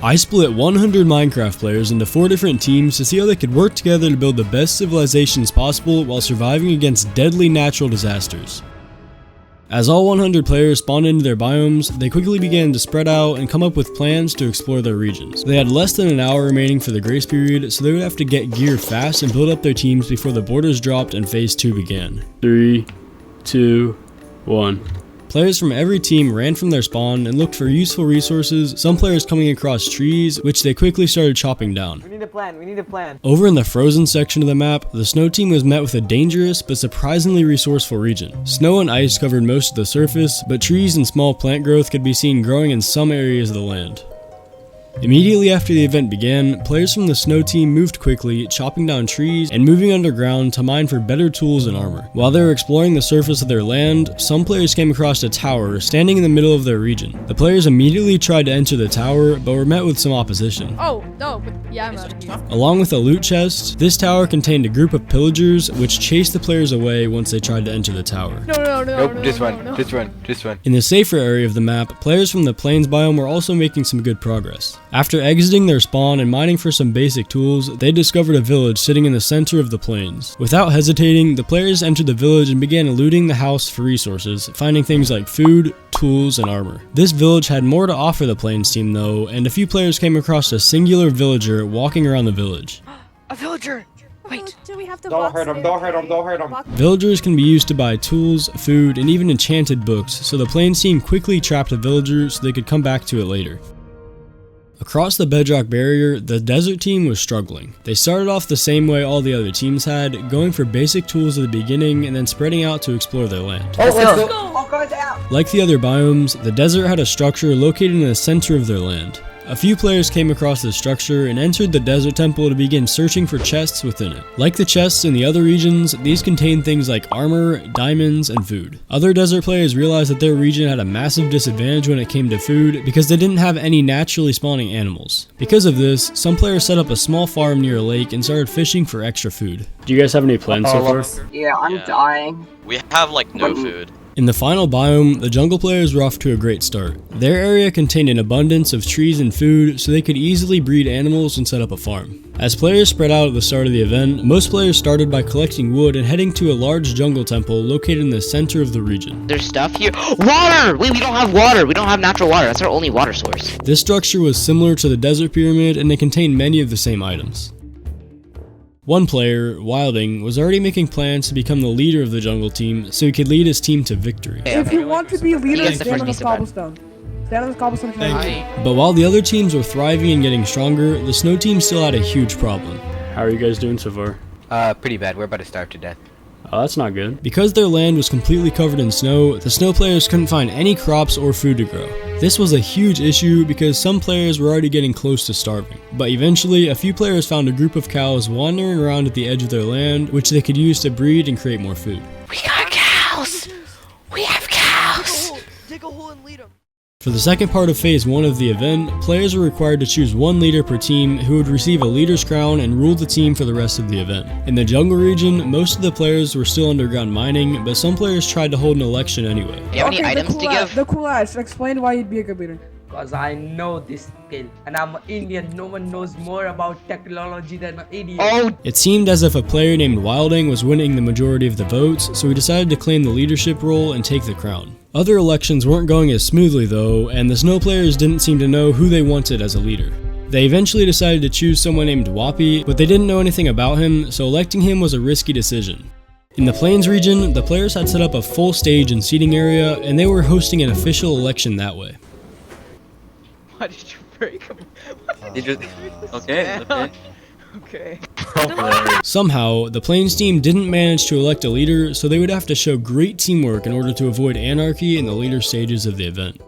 I split 100 Minecraft players into 4 different teams to see how they could work together to build the best civilizations possible while surviving against deadly natural disasters. As all 100 players spawned into their biomes, they quickly began to spread out and come up with plans to explore their regions. They had less than an hour remaining for the grace period, so they would have to get gear fast and build up their teams before the borders dropped and phase 2 began. 3, 2, 1. Players from every team ran from their spawn and looked for useful resources, some players coming across trees, which they quickly started chopping down. We need a plan. Over in the frozen section of the map, the snow team was met with a dangerous but surprisingly resourceful region. Snow and ice covered most of the surface, but trees and small plant growth could be seen growing in some areas of the land. Immediately after the event began, players from the snow team moved quickly, chopping down trees and moving underground to mine for better tools and armor. While they were exploring the surface of their land, some players came across a tower standing in the middle of their region. The players immediately tried to enter the tower, but were met with some opposition. Oh, no, but yeah, I'm out of here. Along with a loot chest, this tower contained a group of pillagers which chased the players away once they tried to enter the tower. No, This one. In the safer area of the map, players from the plains biome were also making some good progress. After exiting their spawn and mining for some basic tools, they discovered a village sitting in the center of the plains. Without hesitating, the players entered the village and began looting the house for resources, finding things like food, tools, and armor. This village had more to offer the plains team though, and a few players came across a singular villager walking around the village. A villager! Wait, do we have to Don't hurt him. Villagers can be used to buy tools, food, and even enchanted books, so the plains team quickly trapped the villager so they could come back to it later. Across the bedrock barrier, the desert team was struggling. They started off the same way all the other teams had, going for basic tools at the beginning and then spreading out to explore their land. Let's go! Like the other biomes, the desert had a structure located in the center of their land. A few players came across this structure and entered the desert temple to begin searching for chests within it. Like the chests in the other regions, these contained things like armor, diamonds, and food. Other desert players realized that their region had a massive disadvantage when it came to food because they didn't have any naturally spawning animals. Because of this, some players set up a small farm near a lake and started fishing for extra food. Do you guys have any plans so far? Yeah, I'm dying. We have like no food. In the final biome, the jungle players were off to a great start. Their area contained an abundance of trees and food, so they could easily breed animals and set up a farm. As players spread out at the start of the event, most players started by collecting wood and heading to a large jungle temple located in the center of the region. There's stuff here. Water! Wait, we don't have water. We don't have natural water. That's our only water source. This structure was similar to the desert pyramid, and it contained many of the same items. One player, Wilding, was already making plans to become the leader of the jungle team so he could lead his team to victory. If you want to be a leader, He gets the stand first on the piece of bread. cobblestone. Stand on the cobblestone. But while the other teams were thriving and getting stronger, the snow team still had a huge problem. How are you guys doing so far? Pretty bad. We're about to starve to death. Oh, that's not good. Because their land was completely covered in snow, the snow players couldn't find any crops or food to grow. This was a huge issue because some players were already getting close to starving. But eventually, a few players found a group of cows wandering around at the edge of their land, which they could use to breed and create more food. We got cows! We have cows! Dig a hole and lead them. For the second part of Phase 1 of the event, players were required to choose one leader per team who would receive a leader's crown and rule the team for the rest of the event. In the jungle region, most of the players were still underground mining, but some players tried to hold an election anyway. Do you have any items to give? The cool ads. Explain why you'd be a good leader. Because I know this skill, and I'm an Indian. No one knows more about technology than an idiot. Oh, It seemed as if a player named Wilding was winning the majority of the votes, so he decided to claim the leadership role and take the crown. Other elections weren't going as smoothly though, and the snow players didn't seem to know who they wanted as a leader. They eventually decided to choose someone named Wappy, but they didn't know anything about him, so electing him was a risky decision. In the Plains region, the players had set up a full stage and seating area, and they were hosting an official election that way. Why did you break him? Okay. Okay. Somehow, the Plains team didn't manage to elect a leader, so they would have to show great teamwork in order to avoid anarchy in the later stages of the event.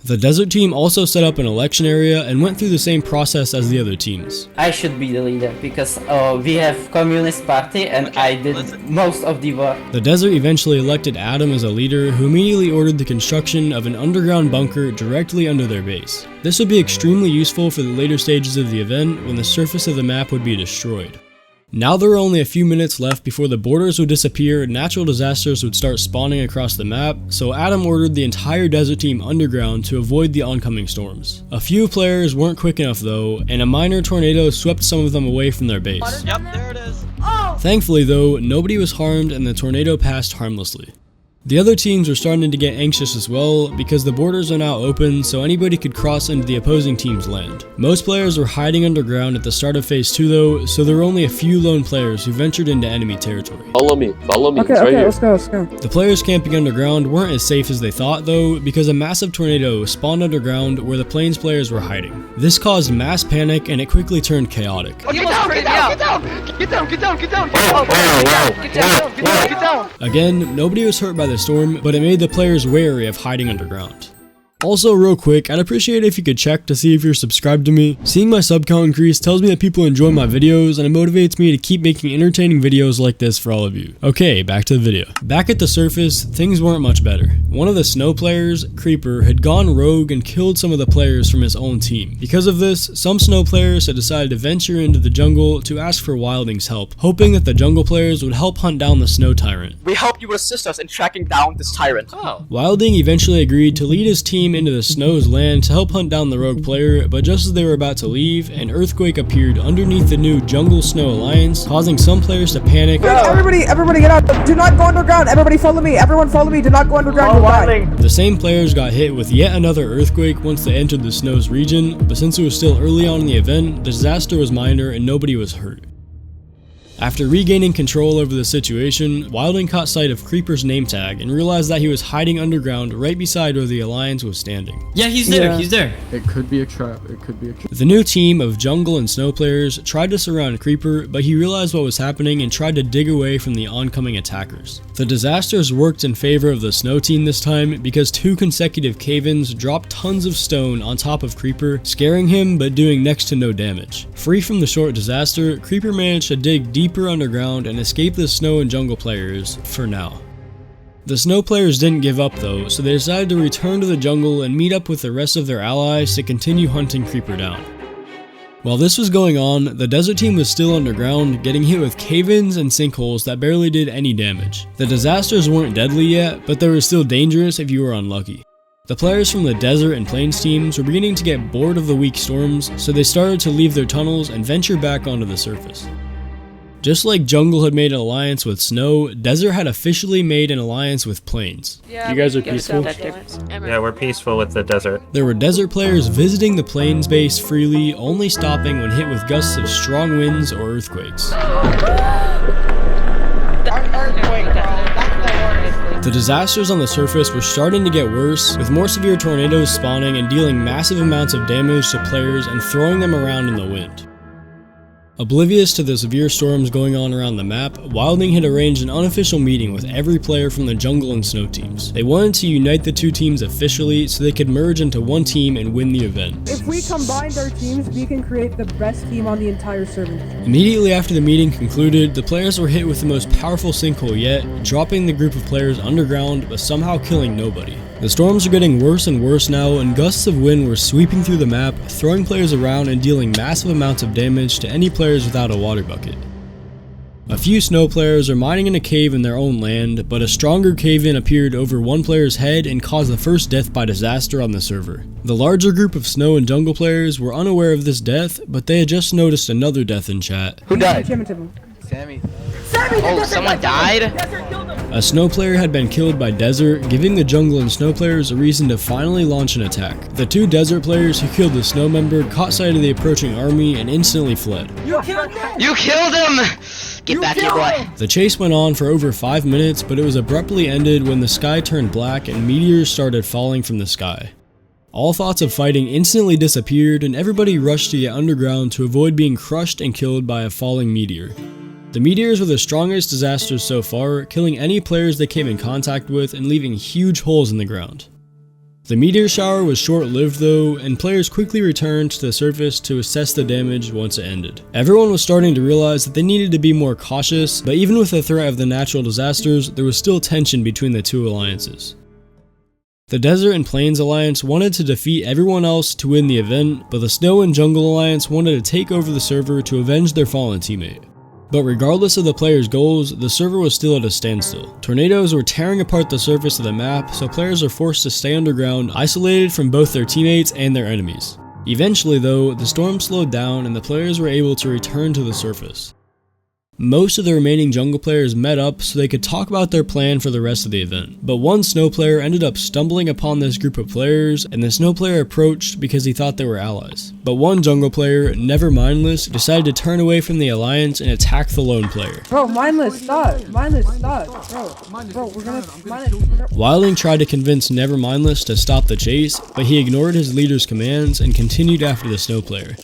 The desert team also set up an election area and went through the same process as the other teams. I should be the leader because we have communist party and I did most of the work. The desert eventually elected Adam as a leader, who immediately ordered the construction of an underground bunker directly under their base. This would be extremely useful for the later stages of the event when the surface of the map would be destroyed. Now there were only a few minutes left before the borders would disappear and natural disasters would start spawning across the map, so Adam ordered the entire desert team underground to avoid the oncoming storms. A few players weren't quick enough though, and a minor tornado swept some of them away from their base. Yep, there it is. Thankfully though, nobody was harmed and the tornado passed harmlessly. The other teams were starting to get anxious as well, because the borders are now open so anybody could cross into the opposing team's land. Most players were hiding underground at the start of phase 2 though, so there were only a few lone players who ventured into enemy territory. Follow me, Okay, it's right okay, here. let's go. The players camping underground weren't as safe as they thought though, because a massive tornado spawned underground where the plains players were hiding. This caused mass panic and it quickly turned chaotic. Oh, get down! Get down! Again, nobody was hurt by the storm, but it made the players wary of hiding underground. Also, real quick, I'd appreciate it if you could check to see if you're subscribed to me. Seeing my sub count increase tells me that people enjoy my videos, and it motivates me to keep making entertaining videos like this for all of you. Okay, back to the video. Back at the surface, things weren't much better. One of the snow players, Creeper, had gone rogue and killed some of the players from his own team. Because of this, some snow players had decided to venture into the jungle to ask for Wilding's help, hoping that the jungle players would help hunt down the snow tyrant. We hope you will assist us in tracking down this tyrant. Wilding eventually agreed to lead his team into the snow's land to help hunt down the rogue player, but just as they were about to leave, an earthquake appeared underneath the new Jungle Snow Alliance, causing some players to panic. Everybody get out. Do not go underground. Everybody follow me. Everyone follow me. Do not go underground. You'll die. The same players got hit with yet another earthquake once they entered the snow's region, but since it was still early on in the event, the disaster was minor and nobody was hurt. After regaining control over the situation, Wilding caught sight of Creeper's name tag and realized that he was hiding underground right beside where the Alliance was standing. Yeah, he's there. It could be a trap. The new team of jungle and snow players tried to surround Creeper, but he realized what was happening and tried to dig away from the oncoming attackers. The disasters worked in favor of the snow team this time because 2 consecutive cave-ins dropped tons of stone on top of Creeper, scaring him but doing next to no damage. Free from the short disaster, Creeper managed to dig deeper underground and escape the snow and jungle players, for now. The snow players didn't give up though, so they decided to return to the jungle and meet up with the rest of their allies to continue hunting Creeper down. While this was going on, the desert team was still underground, getting hit with cave-ins and sinkholes that barely did any damage. The disasters weren't deadly yet, but they were still dangerous if you were unlucky. The players from the desert and plains teams were beginning to get bored of the weak storms, so they started to leave their tunnels and venture back onto the surface. Just like Jungle had made an alliance with Snow, Desert had officially made an alliance with Plains. Yeah, you guys are peaceful? Yeah, we're peaceful with the desert. There were desert players visiting the Plains base freely, only stopping when hit with gusts of strong winds or earthquakes. The disasters on the surface were starting to get worse, with more severe tornadoes spawning and dealing massive amounts of damage to players and throwing them around in the wind. Oblivious to the severe storms going on around the map, Wilding had arranged an unofficial meeting with every player from the jungle and snow teams. They wanted to unite the 2 teams officially so they could merge into one team and win the event. If we combined our teams, we can create the best team on the entire server. Immediately after the meeting concluded, the players were hit with the most powerful sinkhole yet, dropping the group of players underground but somehow killing nobody. The storms were getting worse and worse now, and gusts of wind were sweeping through the map, throwing players around and dealing massive amounts of damage to any players without a water bucket. A few snow players are mining in a cave in their own land, but a stronger cave-in appeared over one player's head and caused the first death by disaster on the server. The larger group of snow and jungle players were unaware of this death, but they had just noticed another death in chat. Who died? Sammy. Oh, someone died? A snow player had been killed by Desert, giving the jungle and snow players a reason to finally launch an attack. The 2 desert players who killed the snow member caught sight of the approaching army and instantly fled. You killed him! Get back here, boy. The chase went on for over 5 minutes, but it was abruptly ended when the sky turned black and meteors started falling from the sky. All thoughts of fighting instantly disappeared and everybody rushed to get underground to avoid being crushed and killed by a falling meteor. The meteors were the strongest disasters so far, killing any players they came in contact with and leaving huge holes in the ground. The meteor shower was short-lived though, and players quickly returned to the surface to assess the damage once it ended. Everyone was starting to realize that they needed to be more cautious, but even with the threat of the natural disasters, there was still tension between the 2 alliances. The Desert and Plains Alliance wanted to defeat everyone else to win the event, but the Snow and Jungle Alliance wanted to take over the server to avenge their fallen teammate. But regardless of the players' goals, the server was still at a standstill. Tornadoes were tearing apart the surface of the map, so players were forced to stay underground, isolated from both their teammates and their enemies. Eventually though, the storm slowed down and the players were able to return to the surface. Most of the remaining jungle players met up so they could talk about their plan for the rest of the event. But one snow player ended up stumbling upon this group of players, and the snow player approached because he thought they were allies. But one jungle player, never mindless, decided to turn away from the alliance and attack the lone player. Bro, mindless, stop. Mindless, stop. Bro, we're gonna... Wilding tried to convince Never Mindless to stop the chase, but he ignored his leader's commands and continued after the snow player.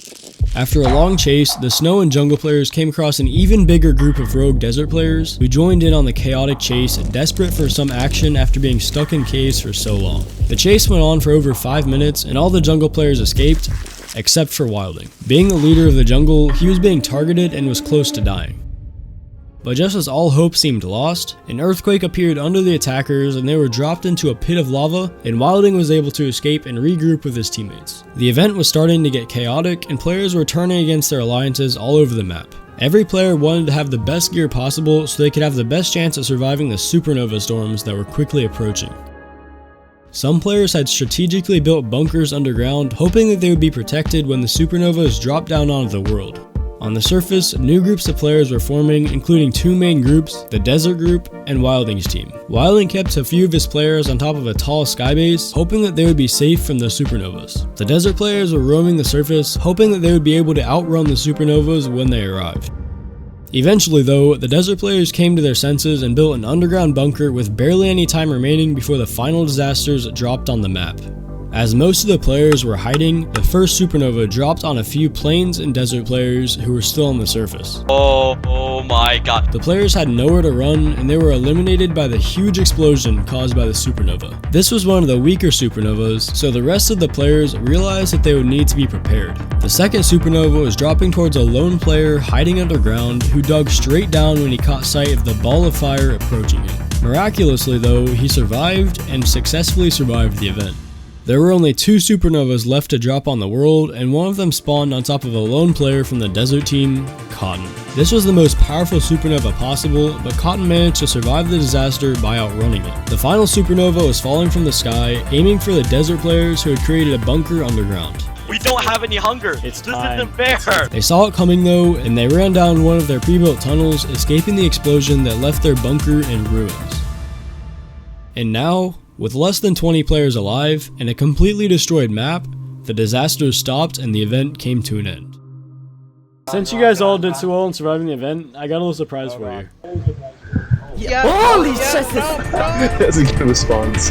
After a long chase, the snow and jungle players came across an even bigger group of rogue desert players who joined in on the chaotic chase, desperate for some action after being stuck in caves for so long. The chase went on for over 5 minutes and all the jungle players escaped, except for Wilding. Being the leader of the jungle, he was being targeted and was close to dying. But just as all hope seemed lost, an earthquake appeared under the attackers and they were dropped into a pit of lava, and Wilding was able to escape and regroup with his teammates. The event was starting to get chaotic and players were turning against their alliances all over the map. Every player wanted to have the best gear possible so they could have the best chance at surviving the supernova storms that were quickly approaching. Some players had strategically built bunkers underground, hoping that they would be protected when the supernovas dropped down onto the world. On the surface, new groups of players were forming, including 2 main groups, the Desert Group and Wilding's team. Wilding kept a few of his players on top of a tall skybase, hoping that they would be safe from the supernovas. The Desert players were roaming the surface, hoping that they would be able to outrun the supernovas when they arrived. Eventually though, the Desert players came to their senses and built an underground bunker with barely any time remaining before the final disasters dropped on the map. As most of the players were hiding, the first supernova dropped on a few plains and desert players who were still on the surface. Oh my god. The players had nowhere to run and they were eliminated by the huge explosion caused by the supernova. This was one of the weaker supernovas, so the rest of the players realized that they would need to be prepared. The second supernova was dropping towards a lone player hiding underground who dug straight down when he caught sight of the ball of fire approaching him. Miraculously though, he survived and successfully survived the event. There were only 2 supernovas left to drop on the world, and one of them spawned on top of a lone player from the desert team, Cotton. This was the most powerful supernova possible, but Cotton managed to survive the disaster by outrunning it. The final supernova was falling from the sky, aiming for the desert players who had created a bunker underground. We don't have any hunger. This isn't fair. They saw it coming though, and they ran down one of their pre-built tunnels, escaping the explosion that left their bunker in ruins. And now, with less than 20 players alive and a completely destroyed map, the disasters stopped and the event came to an end. Since you guys all did so well in surviving the event, I got a little surprise for you. Holy shit! That's a good response.